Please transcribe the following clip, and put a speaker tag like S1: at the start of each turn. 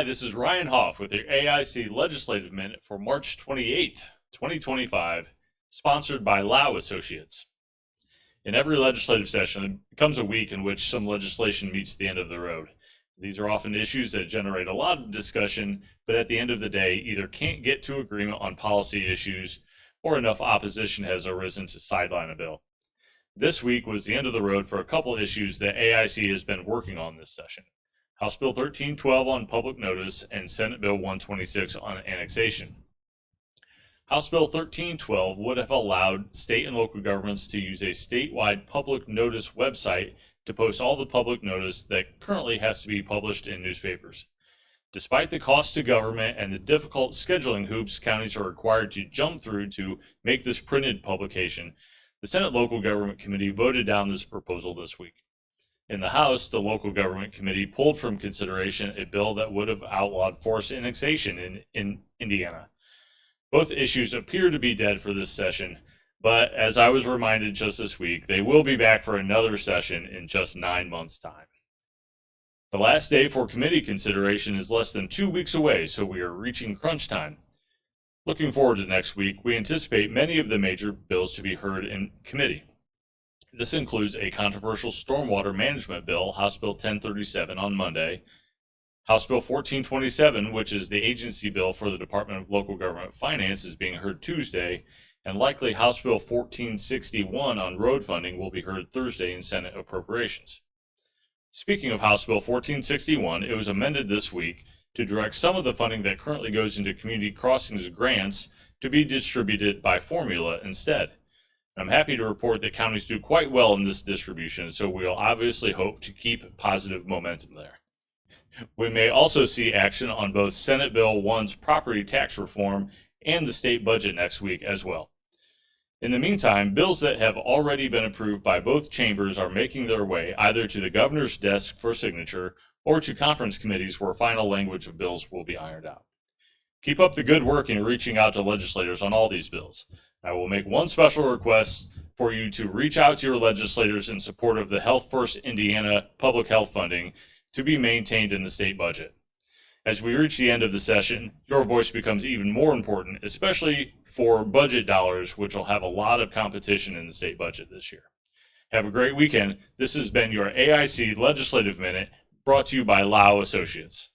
S1: this is Ryan Hoff with your AIC Legislative Minute for March 28th, 2025, sponsored by Lau Associates. In every legislative session, there comes a week in which some legislation meets the end of the road. These are often issues that generate a lot of discussion, but at the end of the day, either can't get to agreement on policy issues or enough opposition has arisen to sideline a bill. This week was the end of the road for a couple issues that AIC has been working on this session. House Bill 1312 on public notice and Senate Bill 126 on annexation. House Bill 1312 would have allowed state and local governments to use a statewide public notice website to post all the public notice that currently has to be published in newspapers. Despite the cost to government and the difficult scheduling hoops counties are required to jump through to make this printed publication, the Senate Local Government Committee voted down this proposal this week. In the House, the Local Government Committee pulled from consideration a bill that would have outlawed forced annexation in Indiana. Both issues appear to be dead for this session, but as I was reminded just this week, they will be back for another session in just 9 months' time. The last day for committee consideration is less than 2 weeks away, so we are reaching crunch time. Looking forward to next week, we anticipate many of the major bills to be heard in committee. This includes a controversial stormwater management bill, House Bill 1037 on Monday, House Bill 1427, which is the agency bill for the Department of Local Government Finance, is being heard Tuesday, and likely House Bill 1461 on road funding will be heard Thursday in Senate Appropriations. Speaking of House Bill 1461, it was amended this week to direct some of the funding that currently goes into community crossings grants to be distributed by formula instead. I'm happy to report that counties do quite well in this distribution, so we'll obviously hope to keep positive momentum there. We may also see action on both Senate Bill 1's property tax reform and the state budget next week as well. In the meantime, bills that have already been approved by both chambers are making their way either to the governor's desk for signature or to conference committees where final language of bills will be ironed out. Keep up the good work in reaching out to legislators on all these bills. I will make one special request for you to reach out to your legislators in support of the Health First Indiana public health funding to be maintained in the state budget. As we reach the end of the session, your voice becomes even more important, especially for budget dollars, which will have a lot of competition in the state budget this year. Have a great weekend. This has been your AIC Legislative Minute, brought to you by Lau Associates.